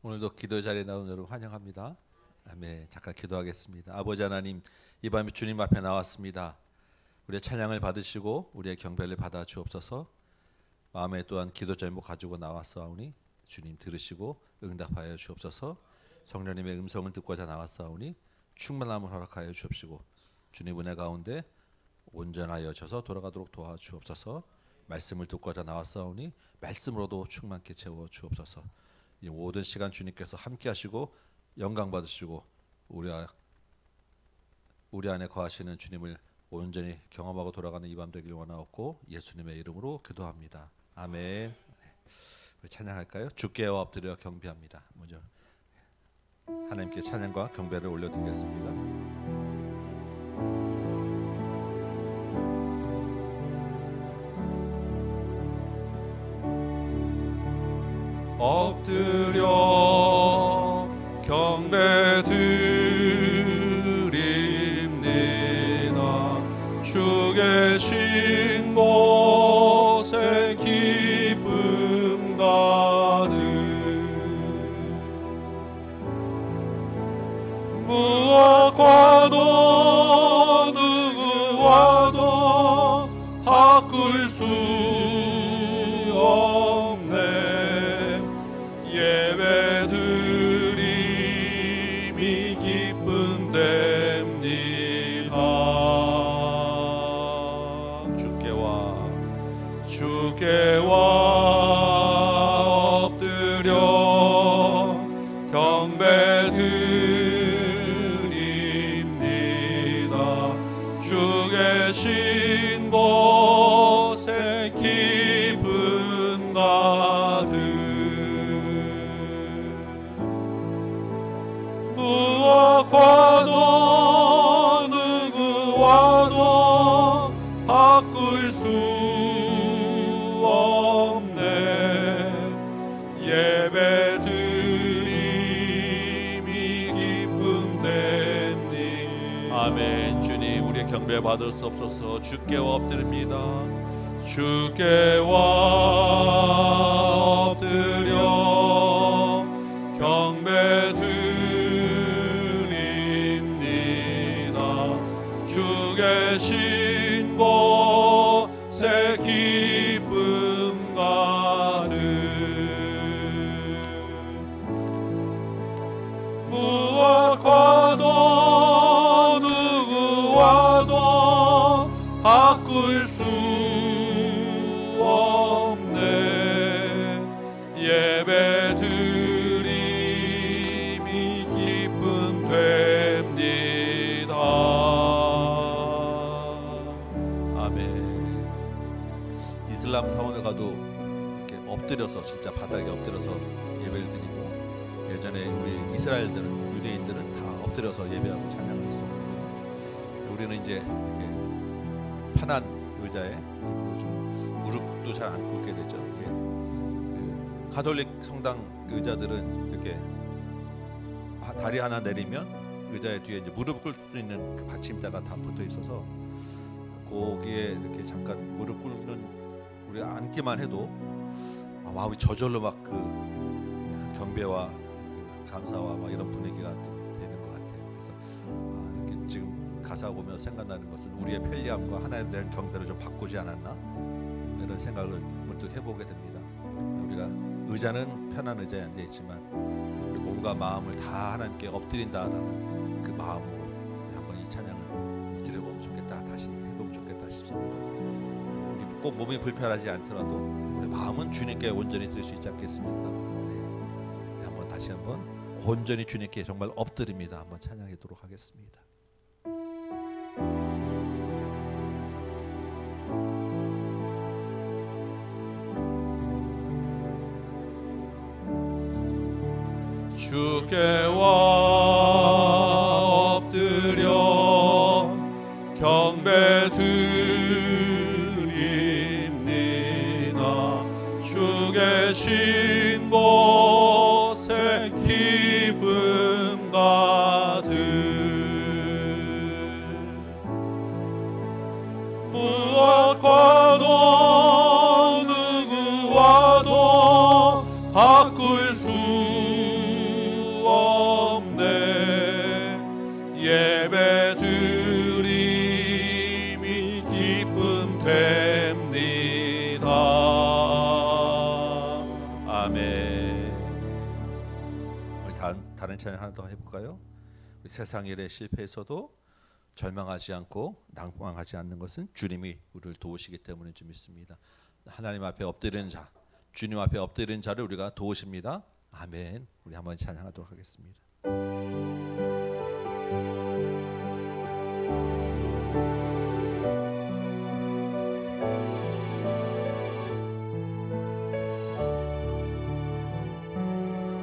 오늘도 기도 자리에 나온 여러분 환영합니다. 아멘. 잠깐 기도하겠습니다. 아버지 하나님, 이 밤에 주님 앞에 나왔습니다. 우리의 찬양을 받으시고 우리의 경배를 받아 주옵소서. 마음에 또한 기도 제목 가지고 나왔사오니 주님 들으시고 응답하여 주옵소서. 성령님의 음성을 듣고자 나왔사오니 충만함을 허락하여 주옵시고 주님 은혜 가운데 온전하여져서 돌아가도록 도와주옵소서. 말씀을 듣고자 나왔사오니 말씀으로도 충만케 채워 주옵소서. 이 모든 시간 주님께서 함께 하시고 영광 받으시고 우리 안에 거하시는 주님을 온전히 경험하고 돌아가는 이 밤 되길 원하옵고 예수님의 이름으로 기도합니다. 아멘. 우리 찬양할까요? 주께 엎드려 경배합니다. 먼저 하나님께 찬양과 경배를 올려드리겠습니다. 엎드려 경배 드립니다. 주 계신 곳에 기쁨 가득 무엇과도 누구와도 바꿀 수 없네. 예배드림이 기쁨 됩니다. 주께와 엎드려 경배 드립니다. 주 계신 곳에 기쁨 가득 무엇과도 누구와도 바꿀 수 없네. 예배드림이 기쁨 됩니다. 아멘. 주님, 우리의 경배 받을 수 없어서 주께 엎드립니다. 주께와 엎드려 경배 드립니다. 주 계신 곳에 기쁨 가득 무엇과도 누구와도 바꿀 수 없네. 예배드림이 기쁨 됩니다. 아멘. 이슬람 사원에 가도 이렇게 엎드려서 진짜 바닥에 엎드려서 예배를 드리고, 예전에 우리 이스라엘들은, 유대인들은 다 엎드려서 예배하고 찬양을 했었거든요. 우리는 이제 이렇게 편한 의자에 좀 무릎도 잘 안 꿇게 되죠. 이게 그 가톨릭 성당 의자들은 이렇게 다리 하나 내리면 의자의 뒤에 이제 무릎 꿇을 수 있는 그 받침대가 다 붙어 있어서 거기에 이렇게 잠깐 무릎 꿇는, 우리 앉기만 해도 마음이 저절로 막 그 경배와 그 감사와 막 이런 분위기가 되는 것 같아요. 그래서 이렇게 지금 가사 보며 생각나는 것은 우리의 편리함과 하나님에 대한 경배를 좀 바꾸지 않았나, 이런 생각을 문득 해보게 됩니다. 우리가 의자는 편한 의자에 앉아 있지만 우리 몸과 마음을 다 하나님께 엎드린다는 그 마음으로 한번 이 찬양을 드려보면 좋겠다, 다시 해보면 좋겠다 싶습니다. 우리 꼭 몸이 불편하지 않더라도 우리 마음은 주님께 온전히 드릴 수 있지 않겠습니까? 네. 한번 다시 한번 온전히 주님께 정말 엎드립니다. 한번 찬양하도록 하겠습니다. 주께와 엎드려 경배 드립니다. 주 계신 곳에 기쁨 가득 무엇과도 누구와도 바꿀 수 다른 찬양 하나 더 해볼까요? 우리 세상 일에 실패해서도 절망하지 않고 낭망하지 않는 것은 주님이 우리를 도우시기 때문인 줄 믿습니다. 하나님 앞에 엎드리는 자, 주님 앞에 엎드리는 자를 우리가 도우십니다. 아멘. 우리 한번 찬양하도록 하겠습니다.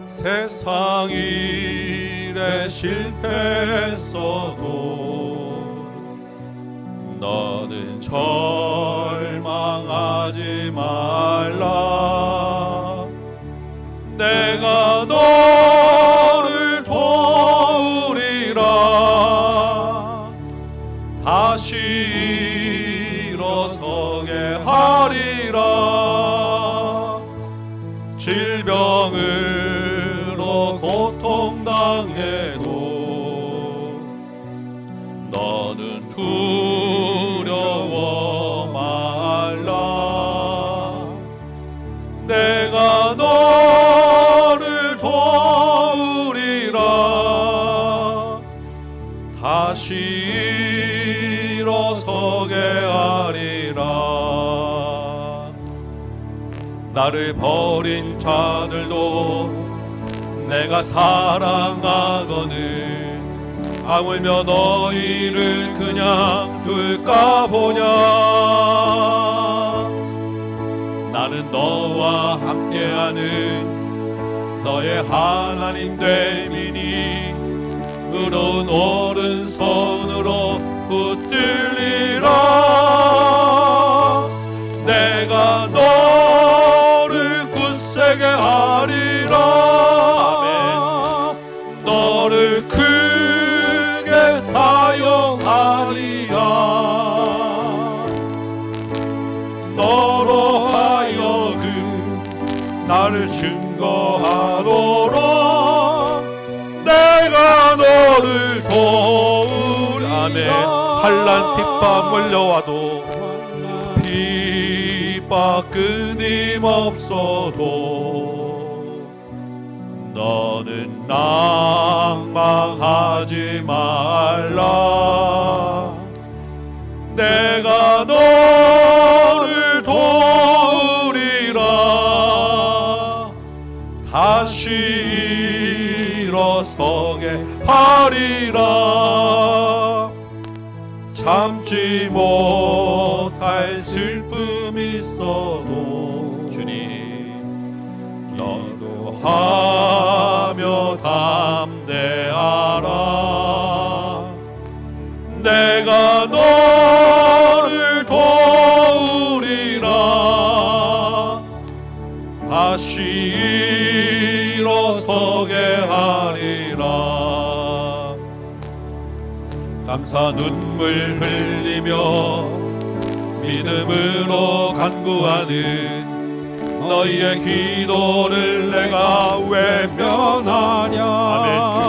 세상 일에 실패했어도 너는 절망하지 말라. 내가 너를 도우리라. 다시 일어서게 하리라. 질병으로 고통당해도 너는 두려워 말라. 내가 너를 도우리라. 다시 일어서게 하리라. 나를 버린 자들도 내가 사랑하거늘 아물며 너희를 그냥 둘까 보냐. 나는 너와 함께하는 너의 하나님 됨이니 의로운 오른손으로 붙들리라. 내가 너를 굳세게 하리라. 아멘. 너를 크게 사용하리라. 너로 하여금 나를 증거하도록 내가 너를 도우리라. 아멘. 환난 핍박 몰려와도 핍박 끊임없어도 너는 낭망하지 말라. 내가 너를 도우리라. 다시 일어서게 하리라. 참지 못할 슬픔이 있어도 주님 너도 하며 담대하라. 내가 너를 도우리라. 다시 일어서게 하리라. 감사 눈물 흘리며 믿음으로 간구하는 너희의 기도를 내가 외면하랴. 아멘. 주님,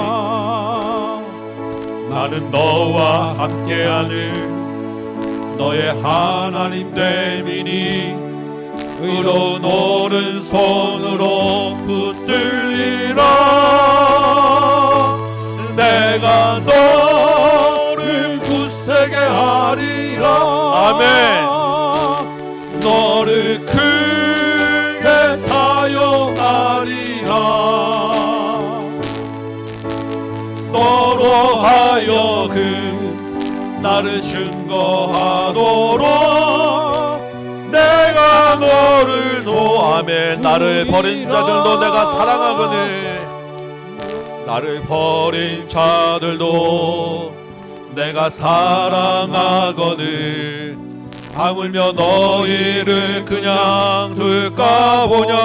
나는 너와 함께하는 너의 하나님 됨이니 의로운 오른손으로 붙들리라. 내가 너를 굳세게 하리라. 아멘. 너를 크게 사용하리라. 너로 하여금 나를 증거하도록 내가 너를 도하며 나를 버린 자들도 내가 사랑하거늘. 나를 버린 자들도 내가 사랑하거늘 하물며 너희를 그냥 둘까 보냐.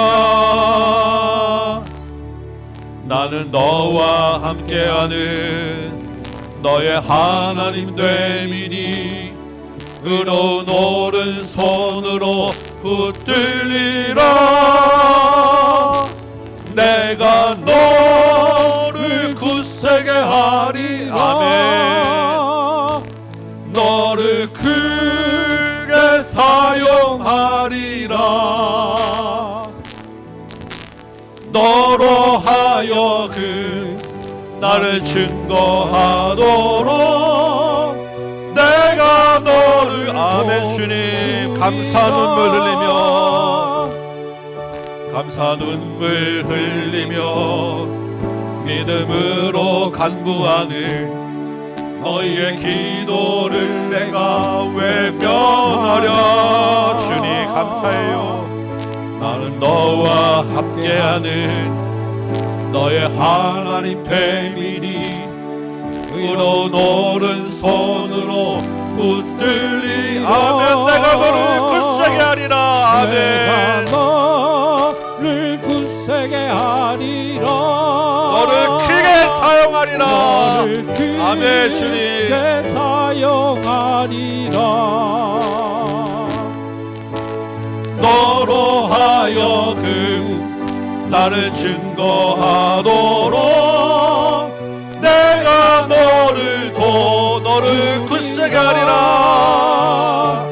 나는 너와 함께하는 너의 하나님 됨이니 의로운 오른손으로 붙들리라. 내가 너를 굳세게 하리. 아멘. 너를 크게 사용하리라. 너로 하여 그 나를 증거하도록 내가 너를 아멘. 주님 감사 눈물 흘리며 감사 눈물 흘리며 믿음으로 간구하는 너희의 기도를 내가 외면하려. 주님 감사해요. 나는 너와 함께하는 너의 하나님 배민이 의로운 오른손으로 붙들리. 아멘. 내가 너를 굳세게 하리라. 아멘. 내가 너를 굳세게 하리라. 너를 크게 사용하리라. 너를 크게 아멘. 주님 사용하리라. 너로 하여금 나를 증거하도록 내가 너를 굳세게 하리라.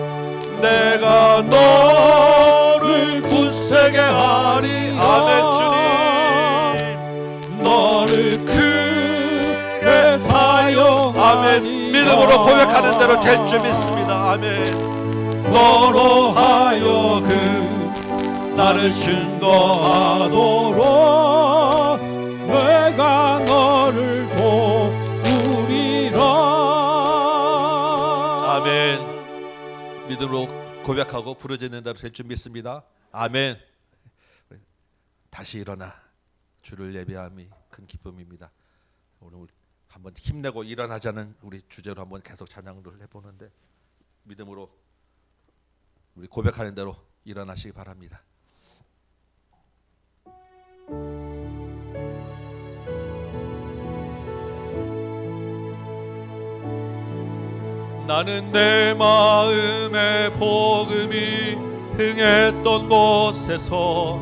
내가 너를 굳세게 하리. 아멘. 주님 너를 크게 사용. 아멘. 믿음으로 고백하는 대로 될 줄 믿습니다. 아멘. 너로 하여금 나를 증거하도록 내가 너를 도우리라. 아멘. 믿음으로 고백하고 부르짖는 대로 될 줄 믿습니다. 아멘. 다시 일어나 주를 예배함이 큰 기쁨입니다. 오늘 한번 힘내고 일어나자는 우리 주제로 한번 계속 찬양을 해보는데 믿음으로 우리 고백하는 대로 일어나시기 바랍니다. 나는 내 마음의 복음이 흥했던 곳에서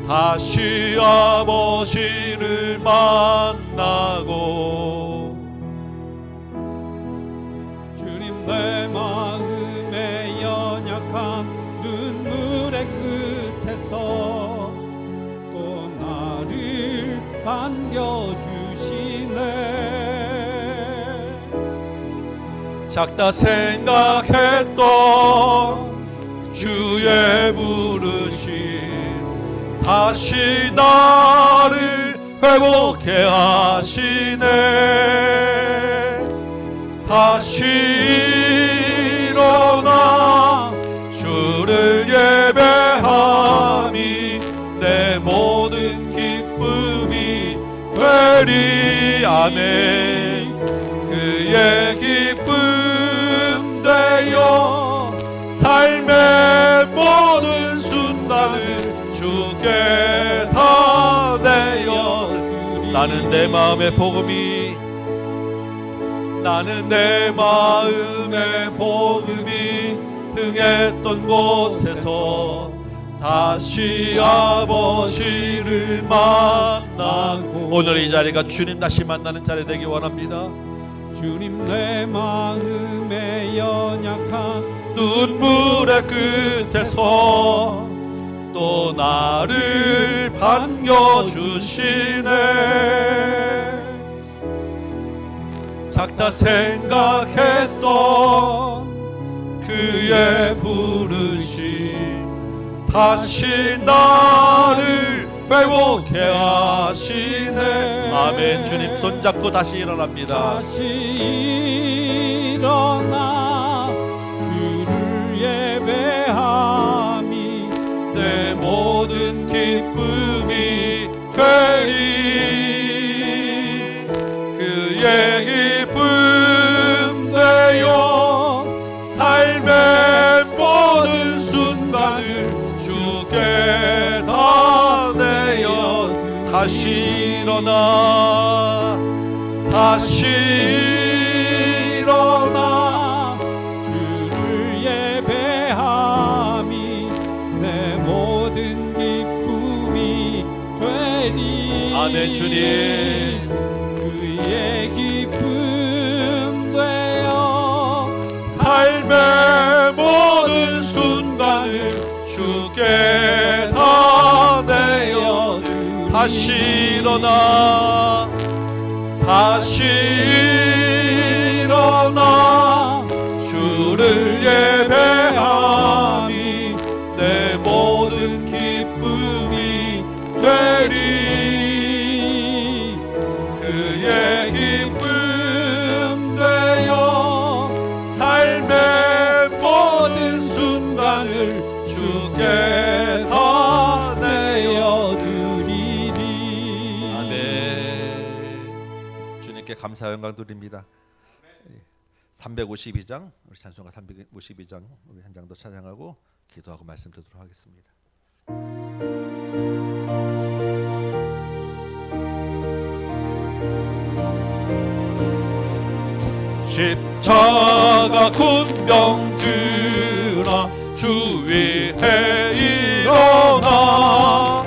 다시 아버지를 만나고 주님 내 마음의 연약한 눈물의 끝에서 또 나를 반겨주시네. 작다 생각했던 주의 부르심 다시 나를 회복해 하시네. 다시 일어나 주를 예배함이 내 모든 기쁨이 되리. 아멘. 그의 기쁨 되어 삶의 모든 순간을 주께 다 내어. 나는 내 마음의 복음이 흥했던 곳에서 다시 아버지를 만나고. 오늘 이 자리가 주님 다시 만나는 자리 되기 원합니다. 주님 내 마음의 연약한 눈물의 끝에서 또 나를 반겨주시네. 작다 생각했던 그의 부르심 다시 나를 회복해 하시네. 아멘. 주님 손잡고 다시 일어납니다. 다시 일어나 주를 예배함이 내 모든 기쁨이 되리. 그의 기쁨 되어 삶의 모든 순간을 주께 다 내어. 다시 일어나 다시 일어나 주를 예배함이 내 모든 기쁨이 되리. 아멘. 주님 그의 기쁨 되어 삶의 모든 순간을 주께 다 내어. 다시 일어나 다시 일어나 주를 예배함이 내 모든 기쁨이 되리 그의 기쁨 되어 삶의 모든 순간을 주께 다 내어드리리. 아멘. 주님께 감사 영광 드립니다. 352장 우리 찬송가 352장 우리 한 장 더 찬양하고 기도하고 말씀 듣도록 하겠습니다. 십자가 군병 들아 주 위에 일어나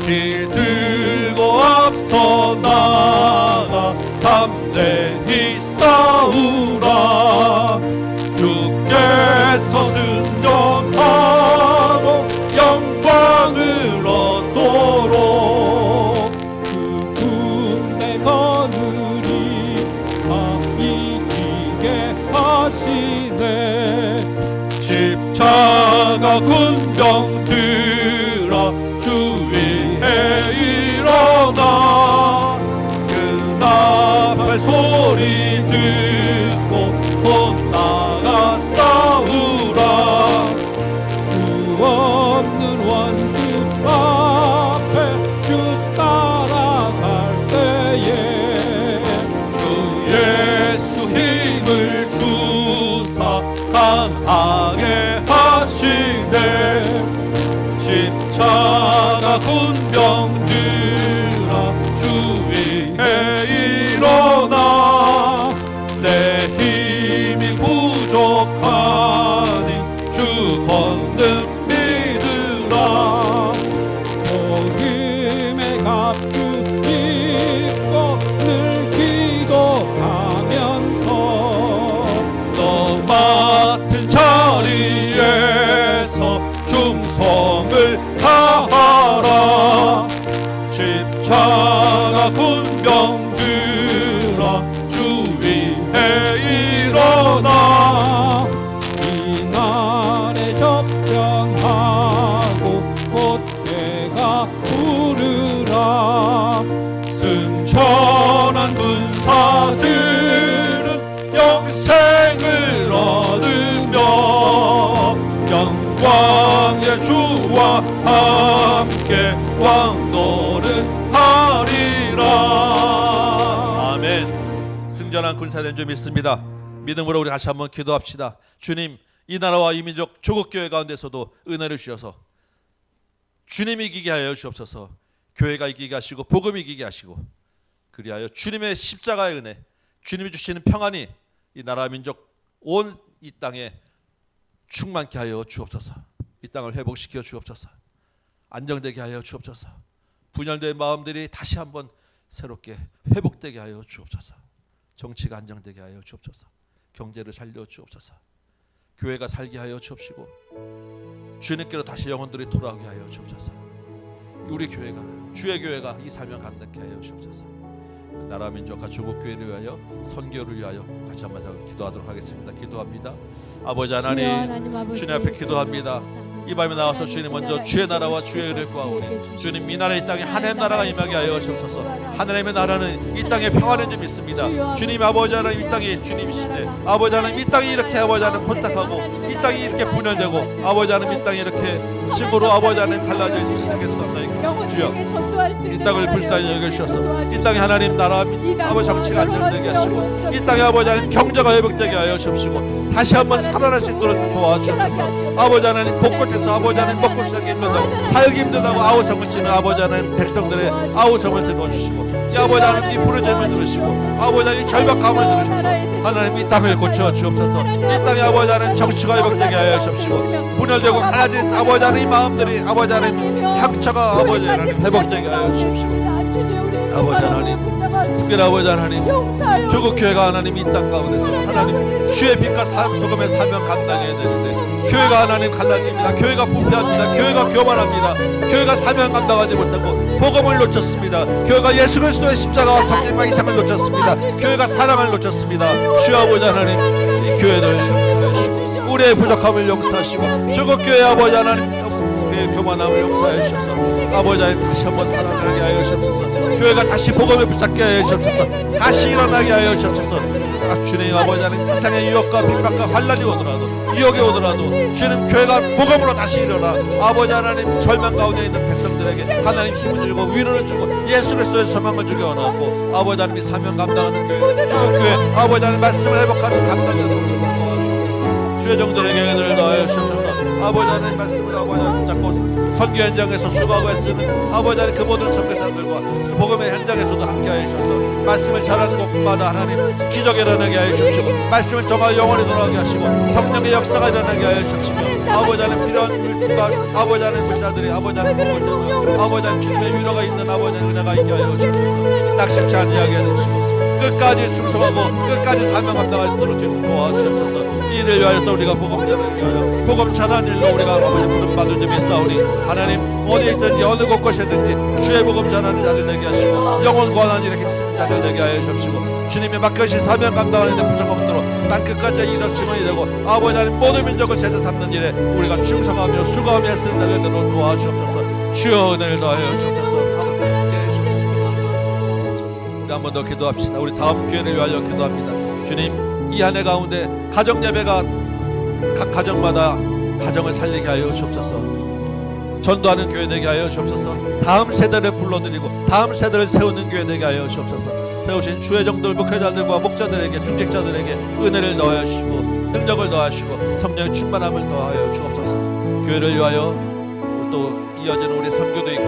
길 들고 앞서 나가 담대히 싸우라 주께서 승전하고 영광을 얻도록 그 군대 거느리 다 이기게 하시네 십자가 군병 들아 주 위에 일어나 그 나팔 소리 듣고 곧 나가 싸우라 주 없는 원수 앞에 주 따라갈 때에 주 예수 힘을 주사 강하게 하시네 십자가 군병 들아 주 위에 일어나 내 힘이 부족하니 주 권능 믿으라 복음의 값주 입고 늘 기도하면서 너 맡은 자리에서 충성을 다하라 십자가 군병 들아 주 위에 일어나 이날에 접전하고 곧 때가 부르라 승천한 군사들은 영생을 얻으며 영광의 주와 함께 왕노릇 하리라. 아멘. 승전한 군사된 줄 믿습니다. 믿음으로 우리 다시 한번 기도합시다. 주님, 이 나라와 이 민족 조국교회 가운데서도 은혜를 주셔서 주님이 이기게 하여 주옵소서. 교회가 이기게 하시고 복음이 이기게 하시고 그리하여 주님의 십자가의 은혜, 주님이 주시는 평안이 이 나라 민족 온 이 땅에 충만케 하여 주옵소서. 이 땅을 회복시켜 주옵소서. 안정되게 하여 주옵소서. 분열된 마음들이 다시 한번 새롭게 회복되게 하여 주옵소서. 정치가 안정되게 하여 주옵소서. 경제를 살려 주옵소서. 교회가 살게 하여 주옵시고 주님께로 다시 영혼들이 돌아오게 하여 주옵소서. 우리 교회가 주의 교회가 이 사명 감당케 하여 주옵소서. 나라 민족과 조국 교회를 위하여 선교를 위하여 같이 한번 기도하도록 하겠습니다. 기도합니다. 아버지 하나님, 주님 앞에 기도합니다. 이 밤에 나와서 주님 먼저 주의 나라와 주의 의를 구하오니 주님 이 나라 이 땅에 하나님의 나라가 임하게 하여 주옵소서. 하나님의 나라는 이 땅에 평안인 줄 믿습니다. 주님 아버지 하나님 이 땅이 주님이신데 아버지 하나님 이 땅이 이렇게 아버지 하나님 혼탁하고 이 땅이 이렇게 분열되고 아버지 하나님 이 땅이 이렇게 층으로 아버지 하나님 갈라져 있으면 되겠습니까? 주여 이 땅을 불쌍히 여겨주셔서 이 땅에 하나님 나라 아버지 정치가 안정되게 하시고 이 땅에 아버지 하나님 경제가 회복되게 하여 주옵시고 다시 한번 살아날 수 있도록 도와주옵소서. 아버지 하나님 곳곳에서 아버지 하나님 먹고 살기 힘들다고 살기 힘들다고 아우성을 치는 아버지 하나님 백성들의 아우성을 들어주시고 이 아버지 하나님 이 부르짖음을 들으시고 아버지 하나님 이 절박함을 들으셔서 하나님 이 땅을 고쳐 주옵소서. 이 땅에 아버지 하나님 정치가 회복되게 하여 주옵시고 분열되고 갈라진 아버지 하나님 마음들이 아버지 하나님 상처가 아버지 하나님 회복되게 하여 주옵시고 아버지 하나님 특별히 아버지 하나님 조국 교회가 하나님 이 땅 가운데서 하나님 주의 빛과 소금의 사명 감당해야 되는데 교회가 하나님 갈라집니다. 교회가 부패합니다. 교회가 교만합니다. 교회가 사명 감당하지 못하고 복음을 놓쳤습니다. 교회가 예수 그리스도의 십자가와 성령과 이상을 놓쳤습니다. 교회가 사랑을 놓쳤습니다. 주여 아버지 하나님 이 교회를 용서하시고 우리의 부족함을 용서하시고 조국 교회 아버지 하나님 우리의 교만함을 용서하여 주셔서 아버지 하나님 다시 한번 살아나게 하여 주옵소서. 교회가 다시 복음에 붙잡게 하여 주옵소서. 다시 일어나게 하여 주옵소서. 주님 아버지 하나님 세상의 유혹과 핍박과 환란이 오더라도 유혹이 오더라도 주님 교회가 복음으로 다시 일어나 아버지 하나님 절망 가운데 있는 백성들에게 하나님 힘을 주고 위로를 주고 예수 그리스도의 소망을 주게 원하고 아버지 하나님 사명 감당하는 교회 조국 교회 아버지 하나님 말씀을 회복하는 감당자들 주의 종들에게 은혜를 더하여 주옵소서. 아버지 하나님 말씀을 아버지 하나님 붙잡고 선교 현장에서 수고하고 애쓰는 아버지 하나님 그 모든 선교사들과 복음의 현장에서도 함께하여 주셔서 말씀을 전하는 곳마다 하나님 기적이 일어나게 하여 주시고 말씀을 통하여 영원히 돌아가게 하시고 성령의 역사가 일어나게 하여 주시며 아버지 하나님 필요한 물과 아버지 하나님 물자들이 아버지 하나님 공고자들 아버지 하나님 주님의 위로가 있는 아버지 하나님 은혜가 있게 하여 주옵소서. 낙심치 아니하게 해주시고 끝까지 충성하고 끝까지 사명 감당할 수 있도록 주님 도와주옵소서. 이를 위하여 또 우리가 복음 전을 위하여 복음 전한 일로 우리가 아버지 부름받은 점이 있사오니 하나님 어디에 있든지 어느 곳곳이든지 주의 복음 전하는 자를 내게 하시고 영혼 권한 일에 힘쓰는 자를 내게 하여 주옵시고 주님의 맡겨주신 사명 감당하는 데 부족함 없도록 땅 끝까지 이런 증언이 되고 아버지 하나님 모든 민족을 제자 삼는 일에 우리가 충성하며 수고하며 애쓰는 자를 도와주옵소서. 주여 은혜를 더하여 주옵소서. 한 번 더 기도합시다. 우리 다음 기회를 위하여 기도합니다. 주님 이 한 해 가운데 가정 예배가 각 가정마다 가정을 살리게 하여 주옵소서. 전도하는 교회 되게 하여 주옵소서. 다음 세대를 불러들이고 다음 세대를 세우는 교회 되게 하여 주옵소서. 세우신 주의 종들 목회자들과 목자들에게 중직자들에게 은혜를 더하여 주시고 능력을 더하시고 성령의 충만함을 더하여 주옵소서. 교회를 위하여 또 이어지는 우리 선교도 있고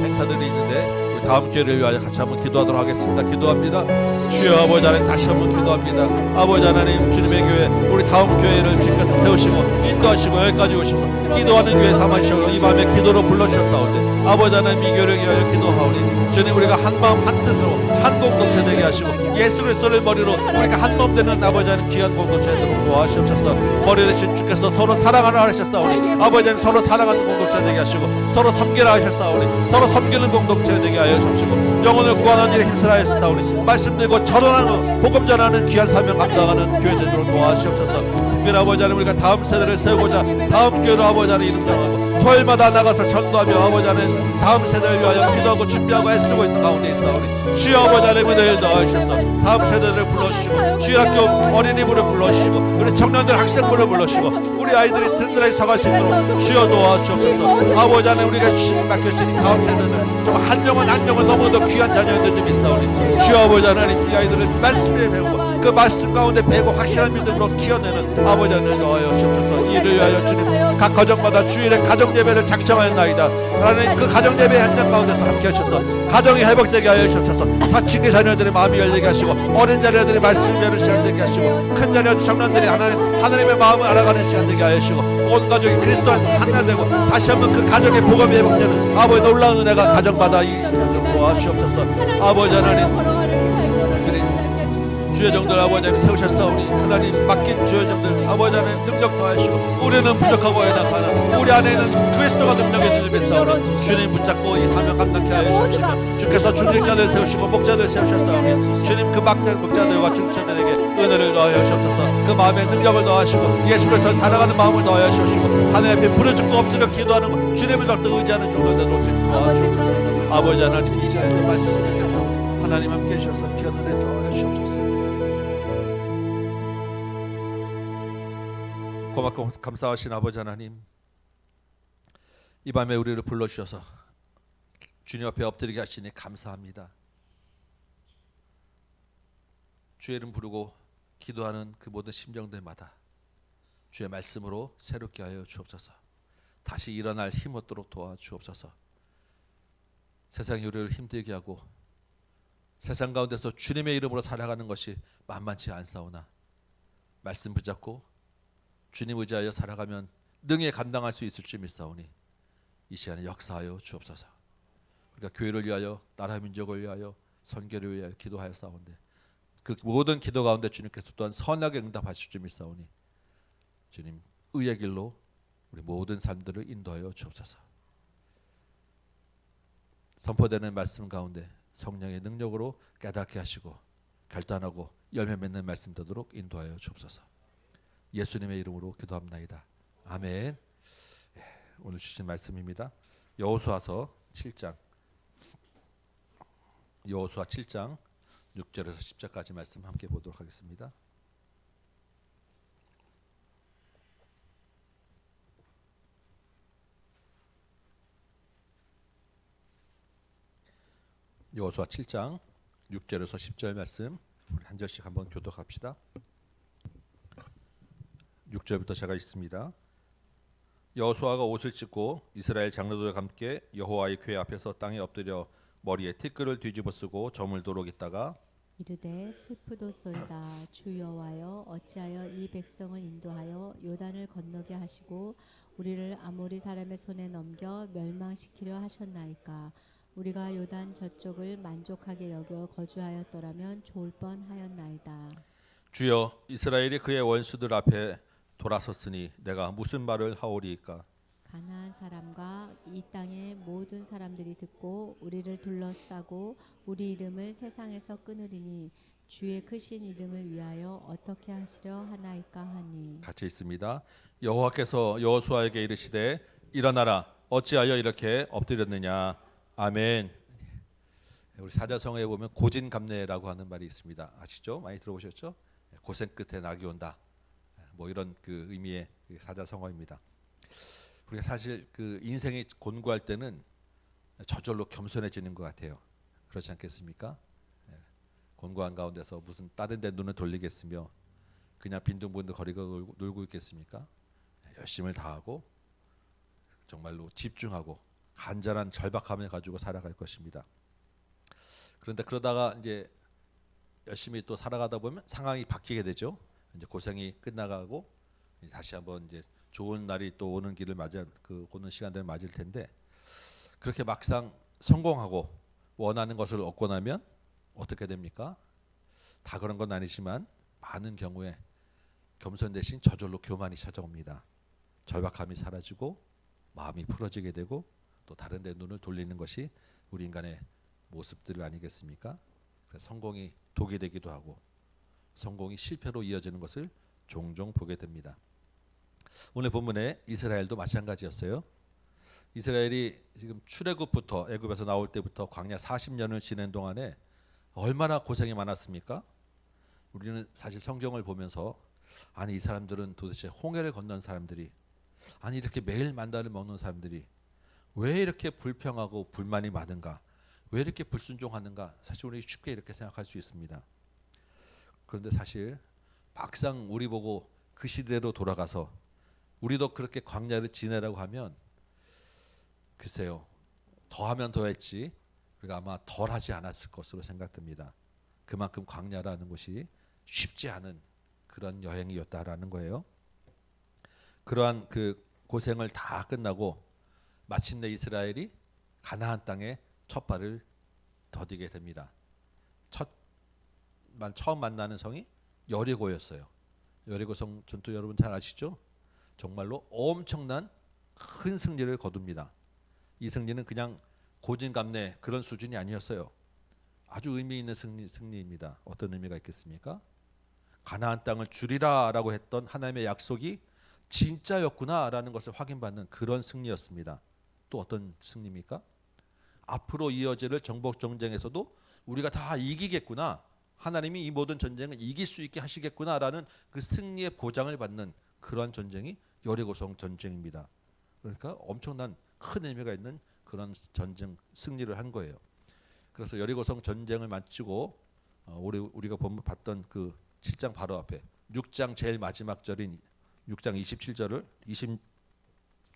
행사들이 있는데 다음 기회를 위하여 같이 한번 기도하도록 하겠습니다. 기도합니다. 주여 아버지 하나님 다시 한번 기도합니다. 아버지 하나님 주님의 교회 우리 다음 교회를 주님께서 세우시고 인도하시고 여기까지 오셔서 기도하는 교회 삼으시고 이 밤에 기도로 불러주셨사오니 아버지 하나님 이 교회를 위하여 기도하오니 주님 우리가 한 마음 한 뜻으로 한 공동체 되게 하시고 예수 그리스도를 머리로 우리가 한 몸 되는 아버지 하나님 귀한 공동체 되도록 도와주시옵소서. 머리 되신 주께서 서로 사랑하라 하셨사오니 아버지 하나님 서로 사랑하는 공동체 되게 하시고 서로 섬기라 하셨사오니 서로 섬기는 공동체 되게 하여 주옵시고 영혼을 구하는 일에 힘쓰라 하셨사오니 말씀드리고 전하는 복음 전하는 귀한 사명 감당하는 교회 되도록 도와주시옵소서. 특별히 아버지 하나님 우리가 다음 세대를 세우고자 다음 교회로 아버지 하나님 이름 정하고 토요일마다 나가서 전도하며 아버지 하나님 다음 세대를 위하여 기도하고 준비하고 애쓰고 있는 가운데 있사오니 주여 아버지 하나님 은혜를 더하셔서 다음 세대를 불러주시고 주일학교 어린이부를 불러주시고 우리 청년들 학생부를 불러주시고 우리 아이들이 든든하게 서갈 수 있도록 주여 도와주시옵소서. 아버지 하나님 우리가 주신 맡겨주신 다음 세대는 정말 한 명은 너무도 귀한 자녀인들 좀 있사오니 주여 아버지 하나님 이 아이들을 말씀에 배우고 그 말씀 가운데 배고 확실한 믿음으로 키워내는 아버지 하나님 도와여 주옵소서. 이를 위하여 주님 각 가정마다 주일에 가정 예배를 작정하였나이다. 하나님 그 가정 예배 현장 가운데서 함께 하셔서 가정이 회복되게 하여 주옵소서. 사춘기 자녀들의 마음이 열리게 하시고 어린 자녀들이 말씀 배우는 시간 되게 하시고 큰 자녀 청년들이 하나님의 마음을 알아가는 시간 되게 하여 주시고 온 가족이 그리스도 안에서 하나 되고 다시 한번 그 가정의 복음이 회복되는 아버지 놀라운 은혜가 가정마다 이 가정 도와주옵소서. 아버지 하나님 주의 종들 아버지 하나님 세우셨사오니 하나님 맡긴 주의 종들 아버지 하나님 능력 더하시고 우리는 부족하고 연약하나 우리 안에는 그리스도가 능력 있는 줄 믿사오니 주님 붙잡고 이 사명 감당케 하여 주시며 주께서 중직자들 세우시고 목자들 세우셨사오니 주님 그 목자들과 중직자들에게 은혜를 더하여 주옵소서. 그 마음에 능력을 더하시고 예수께서 살아가는 마음을 더하여 주시고 하나님 앞에 부르짖고 엎드려 기도하는 주님을 더욱더 의지하는 종들로 주님 도와주옵소서. 아버지 하나님 이 시간에 말씀을 듣겠사오니 하나님 함께 해주셔서 귀한 은혜 더하여 주옵소서. 고맙고 감사하신 아버지 하나님 이 밤에 우리를 불러주셔서 주님 앞에 엎드리게 하시니 감사합니다. 주의 이름 부르고 기도하는 그 모든 심정들마다 주의 말씀으로 새롭게 하여 주옵소서. 다시 일어날 힘 얻도록 도와주옵소서. 세상이 우리를 힘들게 하고 세상 가운데서 주님의 이름으로 살아가는 것이 만만치 않사오나 말씀 붙잡고 주님 의지하여 살아가면 능히 감당할 수 있을 줄 믿사오니 이 시간에 역사하여 주옵소서. 그러니까 교회를 위하여 나라 민족을 위하여 선교를 위하여 기도하였사온데 그 모든 기도 가운데 주님께서 또한 선하게 응답하실 줄 믿사오니 주님 의의 길로 우리 모든 삶들을 인도하여 주옵소서. 선포되는 말씀 가운데 성령의 능력으로 깨닫게 하시고 결단하고 열매 맺는 말씀 되도록 인도하여 주옵소서. 예수님의 이름으로 기도합나이다. 아멘. 오늘 주신 말씀입니다. 여호수아서 7장 6절에서 10절까지 말씀 함께 보도록 하겠습니다. 여호수아 7장 6절에서 10절 말씀 우리 한 절씩 한번 교독합시다. 6절부터 제가 읽습니다. 여호수아가 옷을 찢고 이스라엘 장로들과 함께 여호와의 궤 앞에서 땅에 엎드려 머리에 티끌을 뒤집어 쓰고 저물도록 있다가 이르되 슬프도소이다. 주 여호와여 어찌하여 이 백성을 인도하여 요단을 건너게 하시고 우리를 아모리 사람의 손에 넘겨 멸망시키려 하셨나이까. 우리가 요단 저쪽을 만족하게 여겨 거주하였더라면 좋을 뻔하였나이다. 주여 이스라엘이 그의 원수들 앞에 돌아섰으니 내가 무슨 말을 하오리이까. 가나안 사람과 이 땅의 모든 사람들이 듣고 우리를 둘러싸고 우리 이름을 세상에서 끊으리니 주의 크신 이름을 위하여 어떻게 하시려 하나이까 하니. 같이 있습니다. 여호와께서 여호수아에게 이르시되 일어나라 어찌하여 이렇게 엎드렸느냐. 아멘. 우리 사자성어에 보면 고진감래라고 하는 말이 있습니다. 아시죠? 많이 들어보셨죠? 고생 끝에 낙이 온다. 뭐 이런 그 의미의 사자성어입니다. 우리가 사실 그 인생이 곤고할 때는 저절로 겸손해지는 것 같아요. 그렇지 않겠습니까? 곤고한 가운데서 무슨 다른 데 눈을 돌리겠으며 그냥 빈둥빈둥 거리고 놀고 있겠습니까? 열심을 다하고 정말로 집중하고 간절한 절박함을 가지고 살아갈 것입니다. 그런데 그러다가 이제 열심히 또 살아가다 보면 상황이 바뀌게 되죠. 이제 고생이 끝나가고 다시 한번 이제 좋은 날이 또 오는 길을 맞아 그 오는 시간들을 맞을 텐데 그렇게 막상 성공하고 원하는 것을 얻고 나면 어떻게 됩니까? 다 그런 건 아니지만 많은 경우에 겸손 대신 저절로 교만이 찾아옵니다. 절박함이 사라지고 마음이 풀어지게 되고 또 다른 데 눈을 돌리는 것이 우리 인간의 모습들 아니겠습니까? 그래서 성공이 독이 되기도 하고 성공이 실패로 이어지는 것을 종종 보게 됩니다. 오늘 본문에 이스라엘도 마찬가지였어요. 이스라엘이 지금 출애굽부터 애굽에서 나올 때부터 광야 40년을 지낸 동안에 얼마나 고생이 많았습니까? 우리는 사실 성경을 보면서 아니 이 사람들은 도대체 홍해를 건넌 사람들이 아니 이렇게 매일 만나를 먹는 사람들이 왜 이렇게 불평하고 불만이 많은가? 왜 이렇게 불순종하는가? 사실 우리 쉽게 이렇게 생각할 수 있습니다. 그런데 사실 막상 우리 보고 그 시대로 돌아가서 우리도 그렇게 광야를 지내라고 하면 글쎄요 더하면 더했지 우리가 아마 덜하지 않았을 것으로 생각됩니다. 그만큼 광야라는 곳이 쉽지 않은 그런 여행이었다라는 거예요. 그러한 그 고생을 다 끝나고 마침내 이스라엘이 가나안 땅에 첫 발을 더디게 됩니다. 처음 만나는 성이 여리고였어요. 여리고성 전투 여러분 잘 아시죠? 정말로 엄청난 큰 승리를 거둡니다. 이 승리는 그냥 고진감래 그런 수준이 아니었어요. 아주 의미 있는 승리입니다. 어떤 의미가 있겠습니까? 가나안 땅을 주리라라고 했던 하나님의 약속이 진짜였구나라는 것을 확인받는 그런 승리였습니다. 또 어떤 승리입니까? 앞으로 이어질 정복 전쟁에서도 우리가 다 이기겠구나. 하나님이 이 모든 전쟁을 이길 수 있게 하시겠구나라는 그 승리의 보장을 받는 그런 전쟁이 여리고성 전쟁입니다. 그러니까 엄청난 큰 의미가 있는 그런 전쟁 승리를 한 거예요. 그래서 여리고성 전쟁을 마치고 우리가 봤던 그 7장 바로 앞에 6장 제일 마지막 절인 6장 27절을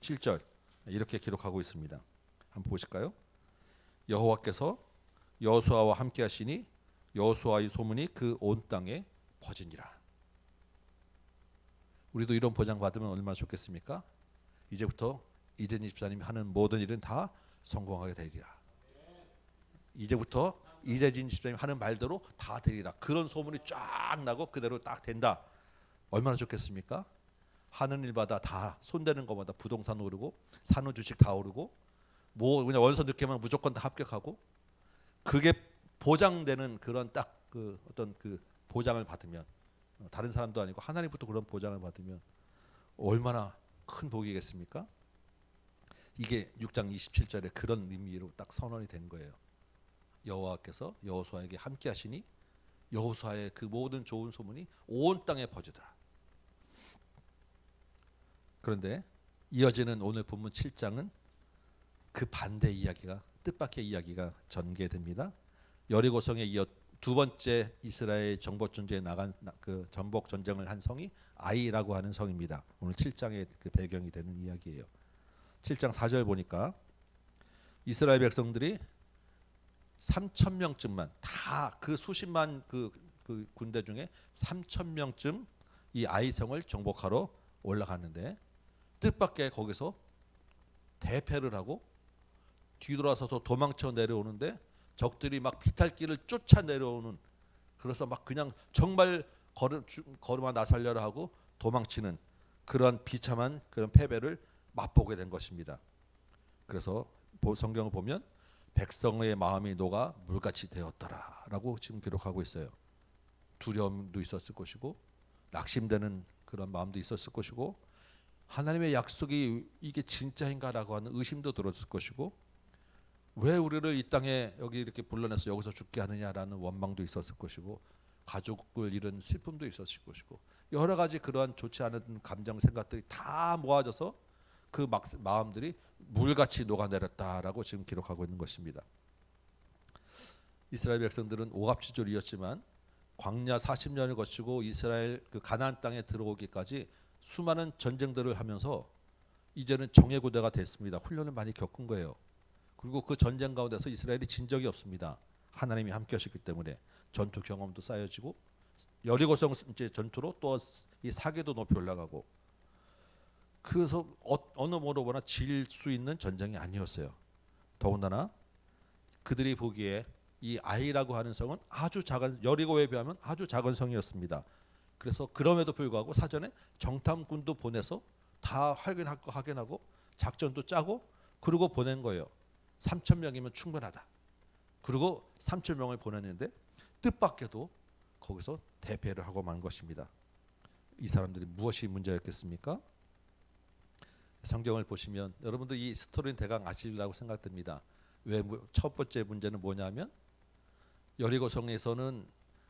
27절 이렇게 기록하고 있습니다. 한번 보실까요? 여호와께서 여호수아와 함께 하시니 여호수아의 소문이 그 온 땅에 퍼지니라. 우리도 이런 보장 받으면 얼마나 좋겠습니까? 이제부터 이재니 집사님이 하는 모든 일은 다 성공하게 되리라. 이제부터 이재진 집사님 하는 말대로 다 되리라. 그런 소문이 쫙 나고 그대로 딱 된다. 얼마나 좋겠습니까? 하는 일마다 다 손대는 것마다 부동산 오르고 산후주식 다 오르고 뭐 그냥 원서 넣기만 무조건 다 합격하고 그게 보장되는 그런 딱 그 어떤 그 보장을 받으면 다른 사람도 아니고 하나님부터 그런 보장을 받으면 얼마나 큰 복이겠습니까? 이게 6장 27절에 그런 의미로 딱 선언이 된 거예요. 여호와께서 여호수아에게 함께 하시니 여호수아의 그 모든 좋은 소문이 온 땅에 퍼지더라. 그런데 이어지는 오늘 본문 7장은 그 반대 이야기가 뜻밖의 이야기가 전개됩니다. 여리고성에 이어 두 번째 이스라엘 정복 전쟁에 나간 그 전복 전쟁을 한 성이 아이라고 하는 성입니다. 오늘 7장의 그 배경이 되는 이야기예요. 7장 4절 보니까 이스라엘 백성들이 3,000명쯤만 다 그 수십만 그 군대 중에 3,000명쯤 이 아이성을 정복하러 올라갔는데 뜻밖의 거기서 대패를 하고 뒤돌아서서 도망쳐 내려오는데 적들이 막 비탈길을 쫓아 내려오는 그래서 막 그냥 정말 걸음아 나 살려라 하고 도망치는 그런 비참한 그런 패배를 맛보게 된 것입니다. 그래서 성경을 보면 백성의 마음이 녹아 물같이 되었더라라고 지금 기록하고 있어요. 두려움도 있었을 것이고 낙심되는 그런 마음도 있었을 것이고 하나님의 약속이 이게 진짜인가라고 하는 의심도 들었을 것이고 왜 우리를 이 땅에 여기 이렇게 불러내서 여기서 죽게 하느냐라는 원망도 있었을 것이고 가족을 잃은 슬픔도 있었을 것이고 여러 가지 그러한 좋지 않은 감정 생각들이 다 모아져서 그 마음들이 물같이 녹아내렸다라고 지금 기록하고 있는 것입니다. 이스라엘 백성들은 오갑지졸이었지만 광야 40년을 거치고 이스라엘 그 가나안 땅에 들어오기까지 수많은 전쟁들을 하면서 이제는 정예고대가 됐습니다. 훈련을 많이 겪은 거예요. 그리고 그 전쟁 가운데서 이스라엘이 진 적이 없습니다. 하나님이 함께 하셨기 때문에 전투 경험도 쌓여지고 여리고성 이제 전투로 또 이 사계도 높이 올라가고 그래서 어느 뭐로 보나 질 수 있는 전쟁이 아니었어요. 더군다나 그들이 보기에 이 아이라고 하는 성은 아주 작은 여리고에 비하면 아주 작은 성이었습니다. 그래서 그럼에도 불구하고 사전에 정탐꾼도 보내서 다 확인하고 작전도 짜고 그리고 보낸 거예요. 3,000명이면 충분하다. 그리고 3,000명을 보냈는데 뜻밖에도 거기서 대패를 하고 만 것입니다. 이 사람들이 무엇이 문제였겠습니까? 성경을 보시면 여러분들 이 스토리는 대강 아시리라고 생각됩니다. 왜 첫 번째 문제는 뭐냐면 여리고성에서는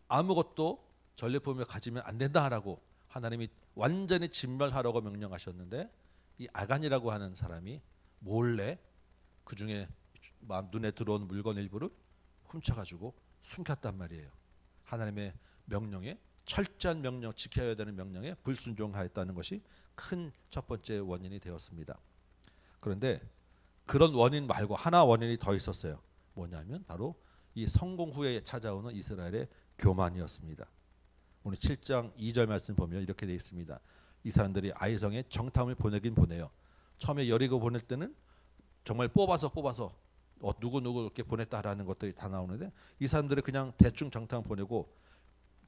아무것도 전리품을 가지면 안 된다라고 하나님이 완전히 진멸하라고 명령하셨는데 이 아간이라고 하는 사람이 몰래 그 중에 눈에 들어온 물건 일부를 훔쳐가지고 숨겼단 말이에요. 하나님의 명령에 철저한 명령 지켜야 되는 명령에 불순종하였다는 것이 큰 첫 번째 원인이 되었습니다. 그런데 그런 원인 말고 하나 원인이 더 있었어요. 뭐냐면 바로 이 성공 후에 찾아오는 이스라엘의 교만이었습니다. 오늘 7장 2절 말씀 보면 이렇게 되어 있습니다. 이 사람들이 아이성에 정탐을 보내긴 보내요. 처음에 여리고 보낼 때는 정말 뽑아서 누구 이렇게 보냈다라는 것들이 다 나오는데 이 사람들이 그냥 대충 정탐 보내고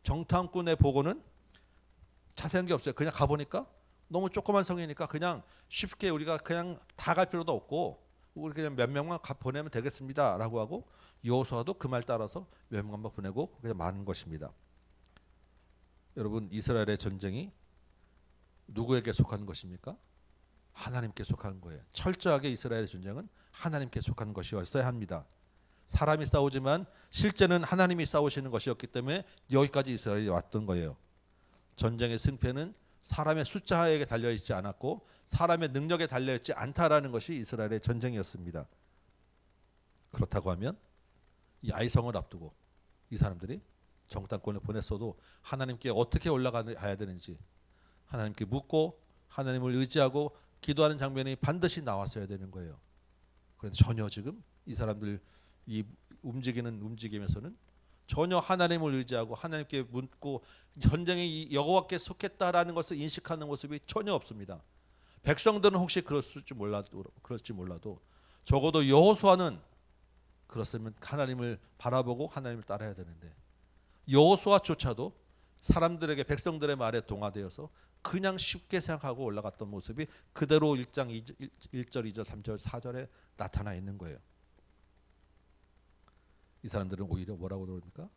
정탐꾼의 보고는 자세한 게 없어요. 그냥 가보니까 너무 조그만 성이니까 그냥 쉽게 우리가 그냥 다 갈 필요도 없고 우리 그냥 몇 명만 보내면 되겠습니다라고 하고 여호수아도 그 말 따라서 몇 명만 보내고 그냥 많은 것입니다. 여러분 이스라엘의 전쟁이 누구에게 속한 것입니까? 하나님께 속한 거예요. 철저하게 이스라엘의 전쟁은 하나님께 속한 것이었어야 합니다. 사람이 싸우지만 실제는 하나님이 싸우시는 것이었기 때문에 여기까지 이스라엘이 왔던 거예요. 전쟁의 승패는 사람의 숫자에 달려있지 않았고 사람의 능력에 달려있지 않다라는 것이 이스라엘의 전쟁이었습니다. 그렇다고 하면 이 아이성을 앞두고 이 사람들이 정탐꾼을 보냈어도 하나님께 어떻게 올라가야 되는지 하나님께 묻고 하나님을 의지하고 기도하는 장면이 반드시 나왔어야 되는 거예요. 그런데 전혀 지금 이 사람들 이 움직이는 움직임에서는 전혀 하나님을 의지하고 하나님께 묻고 전쟁이 여호와께 속했다라는 것을 인식하는 모습이 전혀 없습니다. 백성들은 혹시 그럴지 몰라도 적어도 여호수아는 그렇으면 하나님을 바라보고 하나님을 따라야 되는데 여호수아조차도 사람들에게 백성들의 말에 동화되어서 그냥 쉽게 생각하고 올라갔던 모습이 그대로 1장 1절, 2절, 3절, 4절에 나타나 있는 거예요. 이 사람들은 오히려 뭐라고 그럽니까?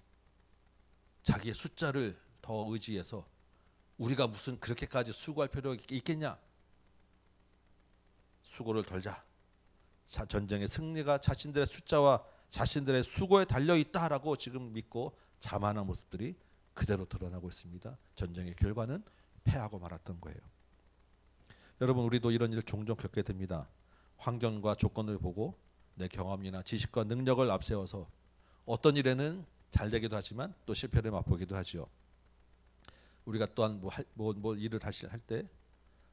자기의 숫자를 더 의지해서 우리가 무슨 그렇게까지 수고할 필요가 있겠냐? 수고를 덜자. 전쟁의 승리가 자신들의 숫자와 자신들의 수고에 달려 있다라고 지금 믿고 자만한 모습들이 그대로 드러나고 있습니다. 전쟁의 결과는 패하고 말았던 거예요. 여러분, 우리도 이런 일을 종종 겪게 됩니다. 환경과 조건을 보고 내 경험이나 지식과 능력을 앞세워서 어떤 일에는 잘 되기도 하지만 또 실패를 맛보기도 하지요. 우리가 또한 뭐 일을 할 때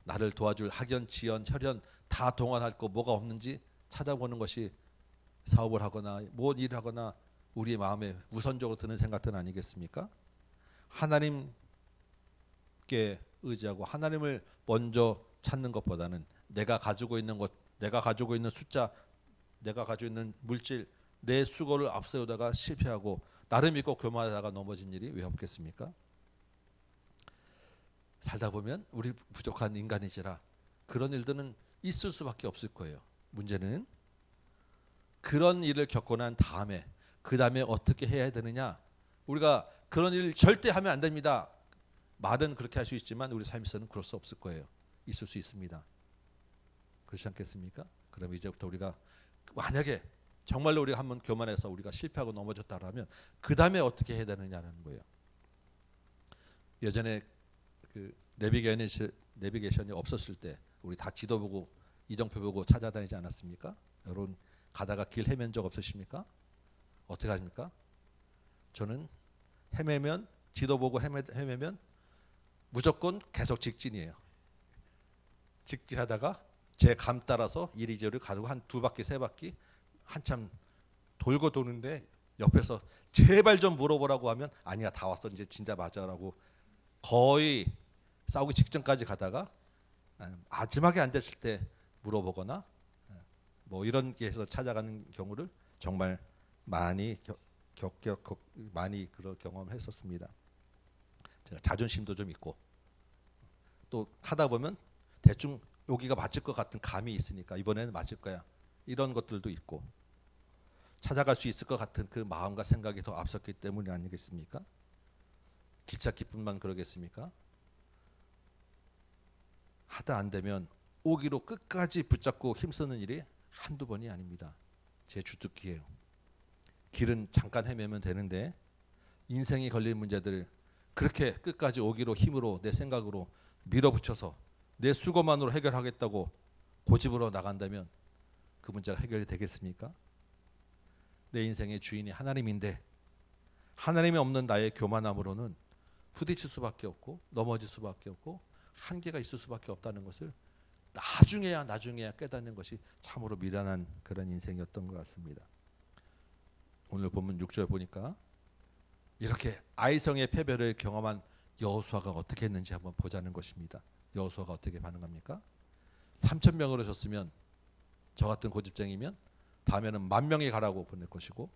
나를 도와줄 학연, 지연, 혈연 다 동원할 거 뭐가 없는지 찾아보는 것이 사업을 하거나 뭔 일을 하거나 우리의 마음에 우선적으로 드는 생각들 아니겠습니까? 하나님께 의지하고 하나님을 먼저 찾는 것보다는 내가 가지고 있는 것, 내가 가지고 있는 숫자, 내가 가지고 있는 물질, 내 수고를 앞세우다가 실패하고 나를 믿고 교만하다가 넘어진 일이 왜 없겠습니까? 살다 보면 우리 부족한 인간이지라 그런 일들은 있을 수밖에 없을 거예요. 문제는 그런 일을 겪고 난 다음에 그 다음에 어떻게 해야 되느냐. 우리가 그런 일 절대 하면 안 됩니다. 말은 그렇게 할 수 있지만 우리 삶에서는 그럴 수 없을 거예요. 있을 수 있습니다. 그렇지 않겠습니까? 그럼 이제부터 우리가 만약에 정말로 우리가 한번 교만해서 우리가 실패하고 넘어졌다라면 그 다음에 어떻게 해야 되느냐는 거예요. 예전에 그 내비게이션이 없었을 때 우리 다 지도 보고 이정표 보고 찾아다니지 않았습니까? 여러분 가다가 길 헤맨 적 없으십니까? 어떻게 하십니까? 저는 헤매면 지도 보고 헤매면 무조건 계속 직진이에요. 직진하다가 제 감 따라서 이리저리 가지고 한 2바퀴 3바퀴 한참 돌고 도는데 옆에서 제발 좀 물어보라고 하면 아니야 다 왔어 이제 진짜 맞아라고 거의 싸우기 직전까지 가다가 마지막에 안 됐을 때 물어보거나 뭐 이런 게 해서 찾아가는 경우를 정말 많이 많이 그런 경험을 했었습니다. 제가 자존심도 좀 있고 또 하다 보면 대충 여기가 맞을 것 같은 감이 있으니까 이번에는 맞을 거야 이런 것들도 있고 찾아갈 수 있을 것 같은 그 마음과 생각이 더 앞섰기 때문이 아니겠습니까? 길찾기뿐만 그러겠습니까? 하다 안 되면 오기로 끝까지 붙잡고 힘쓰는 일이 한두 번이 아닙니다. 제 주특기예요. 길은 잠깐 헤매면 되는데 인생이 걸린 문제들 그렇게 끝까지 오기로 힘으로 내 생각으로 밀어붙여서 내 수고만으로 해결하겠다고 고집으로 나간다면 그 문제가 해결이 되겠습니까? 내 인생의 주인이 하나님인데 하나님이 없는 나의 교만함으로는 부딪힐 수밖에 없고 넘어질 수밖에 없고 한계가 있을 수밖에 없다는 것을 나중에야 깨닫는 것이 참으로 미련한 그런 인생이었던 것 같습니다. 오늘 본문 6절 보니까 이렇게 아이성의 패배를 경험한 여호수아가 어떻게 했는지 한번 보자는 것입니다. 여호수아가 어떻게 반응합니까? 3,000명으로 졌으면 저 같은 고집쟁이면 다음에는 10,000명이 가라고 보낼 것이고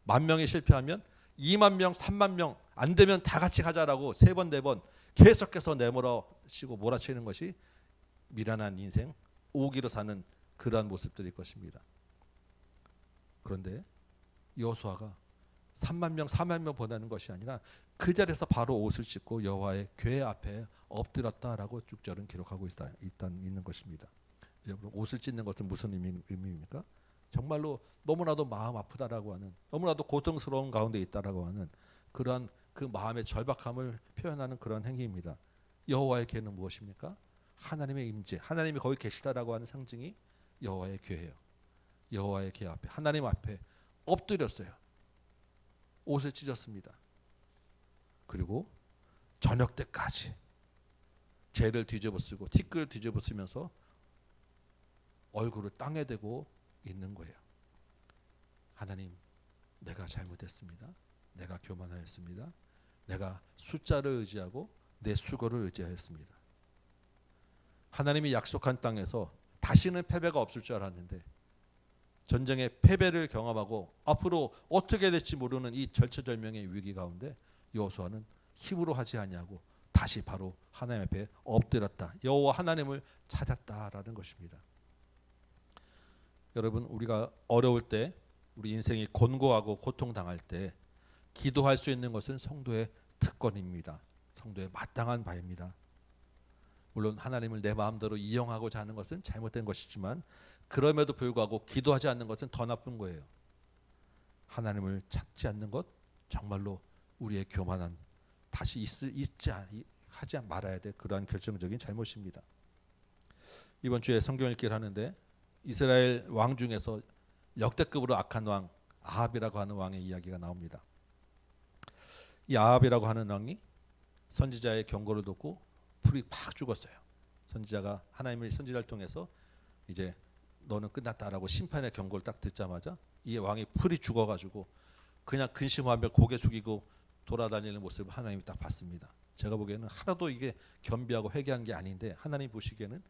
10,000명이 실패하면 20,000명, 30,000명 안 되면 다 같이 가자라고 3번, 4번 계속해서 내몰아치고 몰아치는 것이 미련한 인생, 오기로 사는 그러한 모습들일 것입니다. 그런데 여호수아가 30,000명, 40,000명 보내는 것이 아니라 그 자리에서 바로 옷을 찢고 여호와의 궤 앞에 엎드렸다라고 6절은 기록하고 있는 것입니다. 여러분 옷을 찢는 것은 무슨 의미입니까? 정말로 너무나도 마음 아프다라고 하는 너무나도 고통스러운 가운데 있다라고 하는 그러한 그 마음의 절박함을 표현하는 그런 행위입니다. 여호와의 궤는 무엇입니까? 하나님의 임재, 하나님이 거기 계시다라고 하는 상징이 여호와의 궤예요. 여호와의 궤 앞에 하나님 앞에 엎드렸어요. 옷을 찢었습니다. 그리고 저녁 때까지 재를 뒤집어쓰고 티끌 뒤집어쓰면서 얼굴을 땅에 대고 있는 거예요. 하나님, 내가 잘못했습니다. 내가 교만하였습니다. 내가 숫자를 의지하고 내 수고를 의지하였습니다. 하나님이 약속한 땅에서 다시는 패배가 없을 줄 알았는데 전쟁의 패배를 경험하고 앞으로 어떻게 될지 모르는 이 절체절명의 위기 가운데 여호수아는 힘으로 하지 아니하고 다시 바로 하나님 앞에 엎드렸다. 여호와 하나님을 찾았다라는 것입니다. 여러분, 우리가 어려울 때, 우리 인생이 곤고하고 고통당할 때 기도할 수 있는 것은 성도의 특권입니다. 성도의 마땅한 바입니다. 물론 하나님을 내 마음대로 이용하고자 하는 것은 잘못된 것이지만 그럼에도 불구하고 기도하지 않는 것은 더 나쁜 거예요. 하나님을 찾지 않는 것 정말로 우리의 교만한, 다시 하지 말아야 될 그러한 결정적인 잘못입니다. 이번 주에 성경 읽기를 하는데 이스라엘 왕 중에서 역대급으로 악한 왕 아합이라고 하는 왕의 이야기가 나옵니다. 이 아합이라고 하는 왕이 선지자의 경고를 듣고 풀이 팍 죽었어요. 선지자가 하나님의 선지자를 통해서 이제 너는 끝났다라고 심판의 경고를 딱 듣자마자 이 왕이 풀이 죽어가지고 그냥 근심하며 고개 숙이고 돌아다니는 모습을 하나님이 딱 봤습니다. 제가 보기에는 하나도 이게 겸비하고 회개한 게 아닌데 하나님 보시기에는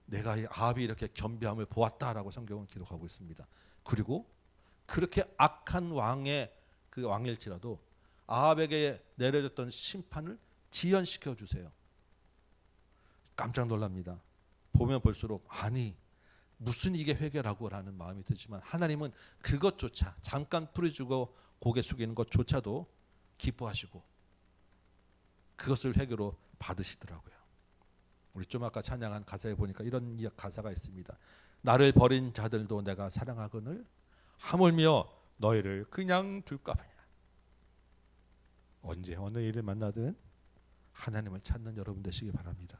내가 이 아합이 이렇게 겸비함을 보았다라고 성경은 기록하고 있습니다. 그리고 그렇게 악한 왕의 그 왕일지라도 아합에게 내려졌던 심판을 지연시켜 주세요. 깜짝 놀랍니다. 보면 볼수록 아니 무슨 이게 회개라고 라는 마음이 들지만 하나님은 그것조차 잠깐 풀이 주고 고개 숙이는 것조차도 기뻐하시고 그것을 회개로 받으시더라고요. 우리 좀 아까 찬양한 가사에 보니까 이런 가사가 있습니다. 나를 버린 자들도 내가 사랑하거늘 하물며 너희를 그냥 둘까 보냐. 언제 어느 일을 만나든 하나님을 찾는 여러분 되시기 바랍니다.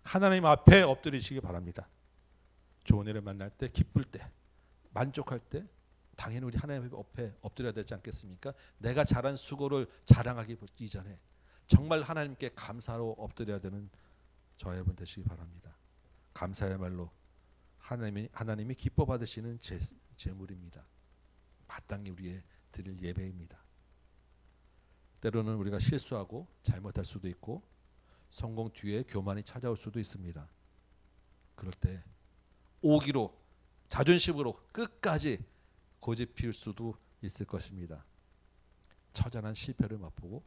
하나님 앞에 엎드리시기 바랍니다. 좋은 일을 만날 때, 기쁠 때, 만족할 때 당연히 우리 하나님 앞에 엎드려야 되지 않겠습니까? 내가 잘한 수고를 자랑하기 이전에 정말 하나님께 감사로 엎드려야 되는 저와 여러분 되시기 바랍니다. 감사야말로 하나님이 기뻐 받으시는 제물입니다. 마땅히 우리의 드릴 예배입니다. 때로는 우리가 실수하고 잘못할 수도 있고 성공 뒤에 교만이 찾아올 수도 있습니다. 그럴 때 오기로 자존심으로 끝까지 고집 피울 수도 있을 것입니다. 처절한 실패를 맛보고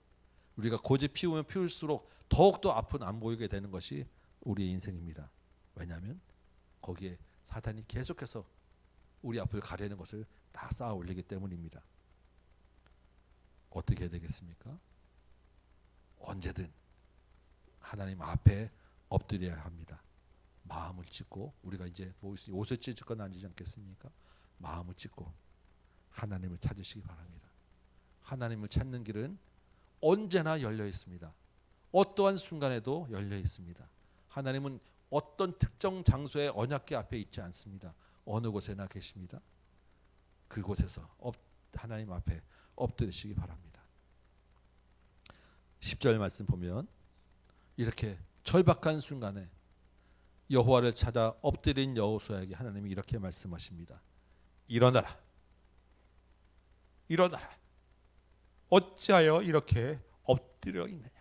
우리가 고집 피우면 피울수록 더욱더 앞은 안 보이게 되는 것이 우리의 인생입니다. 왜냐하면 거기에 사탄이 계속해서 우리 앞을 가리는 것을 다 쌓아 올리기 때문입니다. 어떻게 해야 되겠습니까? 언제든 하나님 앞에 엎드려야 합니다. 마음을 찢고 우리가 이제 옷을 찢을 건 아니지 않겠습니까? 마음을 찢고 하나님을 찾으시기 바랍니다. 하나님을 찾는 길은 언제나 열려 있습니다. 어떠한 순간에도 열려 있습니다. 하나님은 어떤 특정 장소의 언약궤 앞에 있지 않습니다. 어느 곳에나 계십니다. 그곳에서 하나님 앞에 엎드리시기 바랍니다. 10절 말씀 보면 이렇게 절박한 순간에 여호와를 찾아 엎드린 여호수아에게 하나님이 이렇게 말씀하십니다. 일어나라. 일어나라. 어찌하여 이렇게 엎드려 있느냐.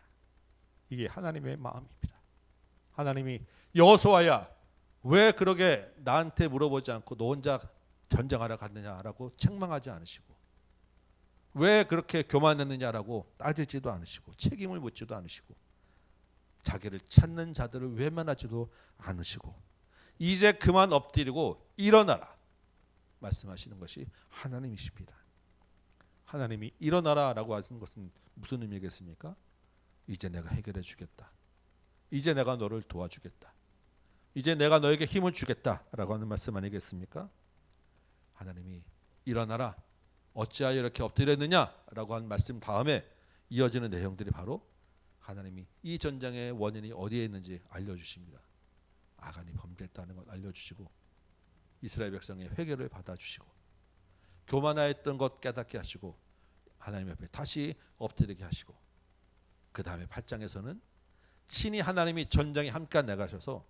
이게 하나님의 마음입니다. 하나님이 여호수아야 왜 그러게 나한테 물어보지 않고 너 혼자 전쟁하러 갔느냐라고 책망하지 않으시고 왜 그렇게 교만했느냐라고 따지지도 않으시고 책임을 묻지도 않으시고 자기를 찾는 자들을 외면하지도 않으시고 이제 그만 엎드리고 일어나라 말씀하시는 것이 하나님이십니다. 하나님이 일어나라라고 하시는 것은 무슨 의미겠습니까? 이제 내가 해결해 주겠다. 이제 내가 너를 도와주겠다. 이제 내가 너에게 힘을 주겠다라고 하는 말씀 아니겠습니까? 하나님이 일어나라. 어찌하여 이렇게 엎드렸느냐라고 하는 말씀 다음에 이어지는 내용들이 바로 하나님이 이 전쟁의 원인이 어디에 있는지 알려주십니다. 아간이 범죄했다는 것 알려주시고 이스라엘 백성의 회개를 받아주시고 교만하였던 것 깨닫게 하시고 하나님 앞에 다시 엎드리게 하시고 그 다음에 8장에서는 친히 하나님이 전장에 함께 나가셔서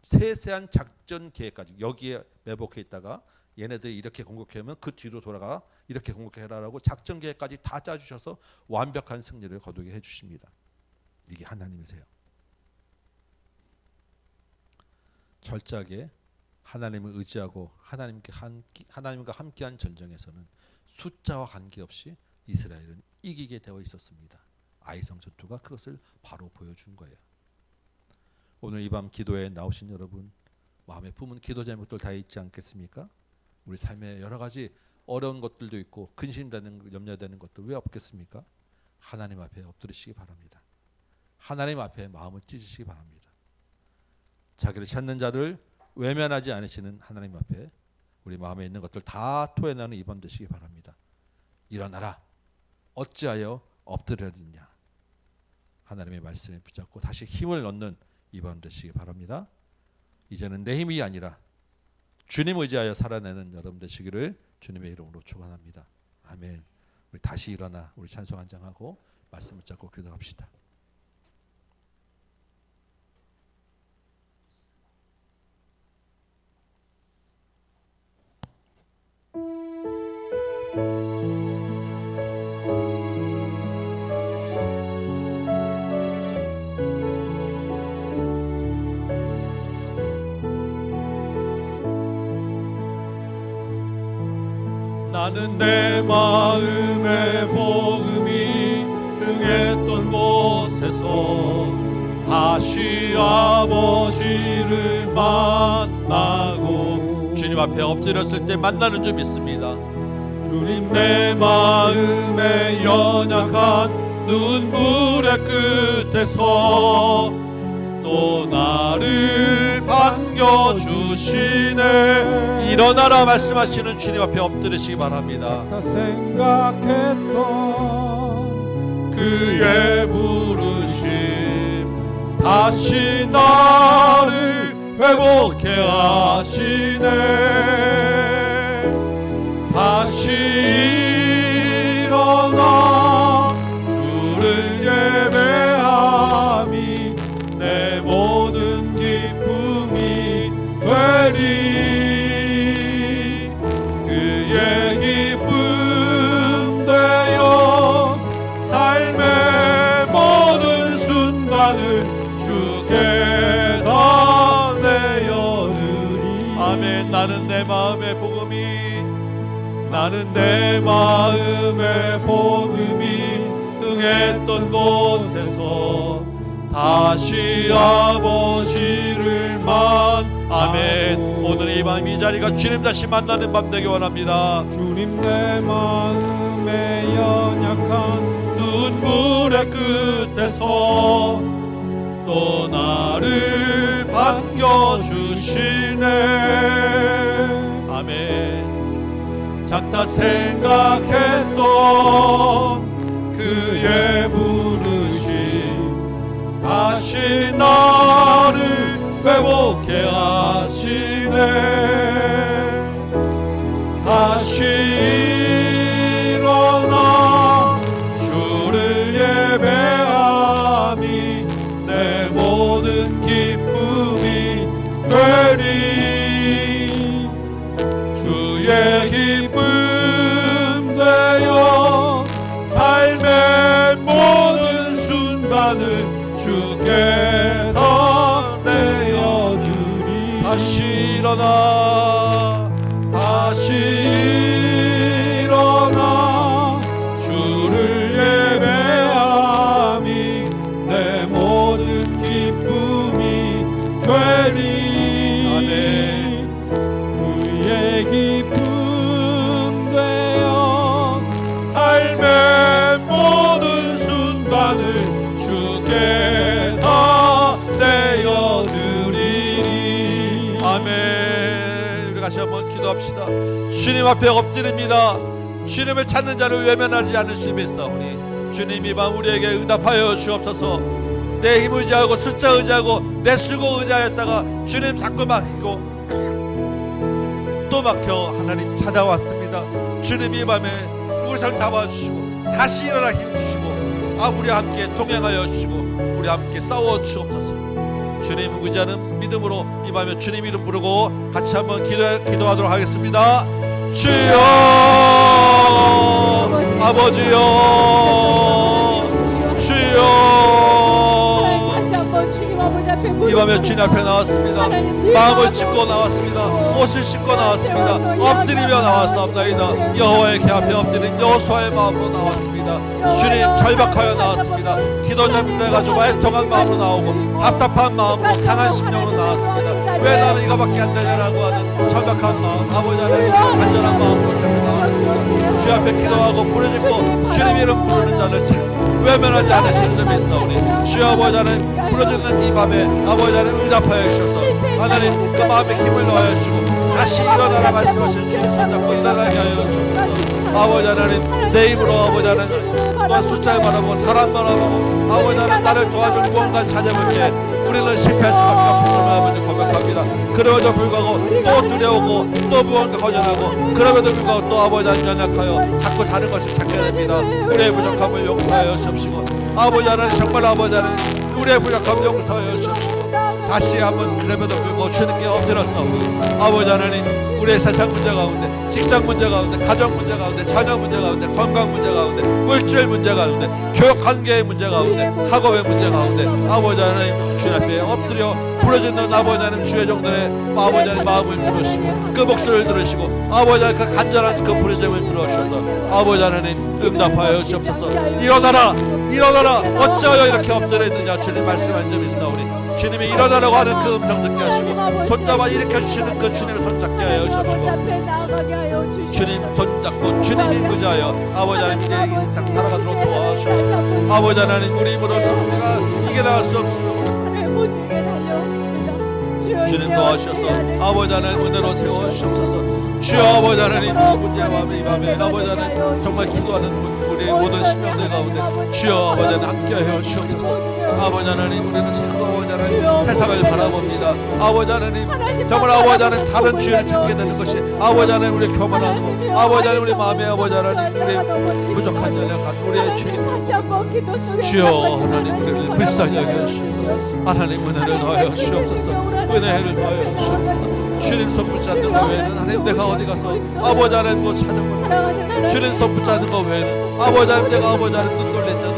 세세한 작전 계획까지 여기에 매복해 있다가 얘네들이 이렇게 공격하면 그 뒤로 돌아가 이렇게 공격해라라고 작전 계획까지 다 짜주셔서 완벽한 승리를 거두게 해주십니다. 이게 하나님이세요. 철저하게 하나님을 의지하고 하나님과 함께한 전쟁에서는 숫자와 관계없이 이스라엘은 이기게 되어 있었습니다. 아이성 전투가 그것을 바로 보여준 거예요. 오늘 이 밤 기도에 나오신 여러분, 마음에 품은 기도 제목들 다 있지 않겠습니까? 우리 삶에 여러 가지 어려운 것들도 있고 근심되는, 염려되는 것들 왜 없겠습니까? 하나님 앞에 엎드리시기 바랍니다. 하나님 앞에 마음을 찢으시기 바랍니다. 자기를 찾는 자들 외면하지 않으시는 하나님 앞에 우리 마음에 있는 것들 다 토해내는 이 밤 되시기 바랍니다. 일어나라, 어찌하여 엎드렸느냐. 하나님의 말씀에 붙잡고 다시 힘을 얻는 이 밤 되시기 바랍니다. 이제는 내 힘이 아니라 주님 의지하여 살아내는 여러분 되시기를 주님의 이름으로 축원합니다. 아멘. 우리 다시 일어나 우리 찬송 한 장하고 말씀 붙잡고 기도합시다. 나는 내 마음의 복음이 응했던 곳에서 다시 아버지를 만나고 주님 앞에 엎드렸을 때 만나는 줄 믿습니다. 주님, 내 마음의 연약한 눈물의 끝에서 또 나를 반겨주시네. 일어나라 말씀하시는 주님 앞에 엎드리시기 바랍니다. 다 생각했던 그의 부르심 다시 나를 회복해 하시네. 다시 일어나 주를 예배함이 내 모든 기쁨이 되리. 그의 기쁨 되어 삶의 모든 순간을 주께 다 내어드리. 아멘. 나는 내 마음의 복음이, 나는 내 마음의 복음이 응했던 곳에서 다시 아버지를 아멘. 오늘 이 밤 이 자리가 주님 다시 만나는 밤 되기 원합니다. 주님, 내 마음의 연약한 눈물의 끝에서 또 나를 반겨주시네. 아멘. 작다 생각했던 그의 부르심 다시 나를 회복해 하시네. 다시 일어나 주를 예배함이 내 모든 기쁨이 되리. 주의 기쁨 되어 삶의 모든 순간을 주께 다 내어주리. 다시 일어나, 다시 일어나 주를 예배함이 내 모든 기쁨이 되리. 아멘. 그의 기쁨 되어 삶의 모든 순간을 주께 다 내어드리리. 아멘. 우리 다시 한번 기도합시다. 주님 앞에 엎드립니다. 주님을 찾는 자를 외면하지 않으시면서오니 주님 이 밤 우리에게 응답하여 주옵소서. 내 힘 의지하고 숫자 의지하고 내 수고 의지하였다가 주님 자꾸 막히고 또 막혀 하나님 찾아왔습니다. 주님 이 밤에 우리 손 잡아주시고 다시 일어나 힘주시고 우리와 함께 동행하여 주시고 우리와 함께 싸워 주옵소서. 주님 의지하는 믿음으로 이 밤에 주님 이름 부르고 같이 한번 기도하도록 하겠습니다. 주여, 아버지여, 주여. 다시 한번 주님 아버지 앞에 이 밤에 주님 앞에 나왔습니다. 마음을 찢고 나왔습니다. 옷을 씻고 나왔습니다. 엎드리며 나왔사옵나이다. 여호와의 궤 앞에 엎드린 여호수아의 마음으로 나왔습니다. 주님 절박하여 나왔습니다. 기도 잘못돼가지고 애통한 마음으로 나오고 답답한 마음으로 상한 심령으로 나왔습니다. 왜 나는 이거밖에 안 되냐라고 하는 절박한 마음, 아버지 하나님 간절한 마음으로 나왔습니다. 주 앞에 기도하고 부르짖고 주님 이름 부르는 자를 외면하지 않으시는 줄 믿사오니 주여 아버지 하나님 부르짖는 이 밤에 아버지 하나님 응답하여 주셔서 하나님 그 마음에 힘을 넣어 주시고 다시 일어나라 말씀하시는 주님 손잡고 일어나게 하여 주옵소서. 아버지 하나님 내 입으로 아버지 하나님 또 숫자를 바라보고 사람 바라보고 아버지 하나님 나를 도와줄 무언가를 찾아볼 때 우리는 실패할 수밖에 없었음을 아버지 고백합니다. 그럼에도 불구하고 또 두려우고 또 무언가 거절하고 그럼에도 불구하고 또 아버지 하나님 연약하여 자꾸 다른 것을 찾게 됩니다. 우리의 부족함을 용서하여 주옵시고 아버지 하나님 정말 아버지 하나님 우리의 부족함을 용서하여 주옵시고 다시 한번 그럼에도 불구하고 주님께 엎드렸사오니 아버지 하나님 우리의 세상 문제 가운데 직장 문제 가운데 가정 문제 가운데 자녀 문제 가운데 건강 문제 가운데 물질 문제 가운데 교육 관계의 문제 가운데 학업의 문제 가운데 아버지 하나님 주님 앞에 엎드려 부르짖는 아버지 하나님 주의 종들의 아버지 하나님 마음을 들으시고 그 목소리를 들으시고 아버지 하나님 그 간절한 그 부르짖음을 들어주셔서 아버지 하나님 응답하여 주옵소서. 일어나라 일어나라 어찌하여 이렇게 엎드려 있느냐 주님 말씀한 점이 있사오니 주님이 일어나라고 하는 그 음성 듣게 하시고 손잡아 일으켜주시는 그 주님을 손잡게 하여 주옵시고 주님 손잡고 주님이 의지하여 아버지 하나님 이제 이 세상 살아가도록 도와주옵소서. 아버지 하나님 우리 힘으로 우리가 이겨나갈 수 없습니다. 주님 도와주셔서 아버지 하나님 은혜로 세워주옵소서. 주여 아버지 하나님 이 문제와 이 밤에 아버지 하나님 정말 기도하는 우리 모든 신명들 가운데 주여 아버지 하나님 함께하여 주옵소서. 아버지 하나님 우리는 자꾸 아버지 하나님 세상을 바라봅니다. 아버지 하나님 정말 아버지 하나님 다른 주인을 찾게 되는 것이 아버지 하나님 우리 교만하고 아버지 하나님 우리 마음에 아버지 하나님 우리 부족한 연약한 우리의 죄인 주여 하나님 우리를 불쌍히 여겨주시옵소서. 하나님 은혜를 더하여 주옵소서. 은혜를 더하여 주옵소서. 주님 손 붙잡는 것 외에는 하나님 내가 어디 가서 아버지 하나님 뭐 찾은 것 주님 손 붙잡는 것 외에는 아버지 하나님 내가 아버지 하나님 눈 돌릴 때도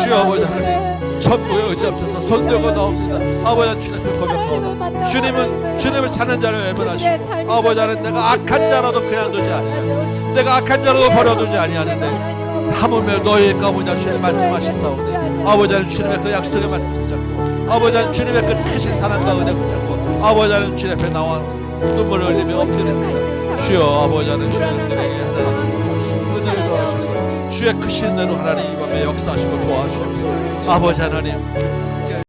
주여 아버지 하나님 전부에 의지하셔서 손들고 나옵니다. 아버지 하나님 주님 앞에 고백하오나 주님을 찾는 자를 외면하시고 아버지 하나님 내가 악한 자라도 그냥 두지 아니하네 내가 악한 자라도 버려두지 아니하는데 하물며 너희일까 보냐 주님 말씀하시사오니 아버지 하나님 주님의 그 약속의 말씀 붙잡고 아버지 하나님 주님의 그 크신 사랑과 은혜 붙잡고 아버지 하나님 주님 앞에 나와 눈물을 흘리며 엎드립니다. 주여 아버지 하나님 주님들에게 하나님 은혜를 더하셔서 주의 크신 은혜로 하나님 이 밤에 역사하시고 도와주옵소서. 아버지 하나님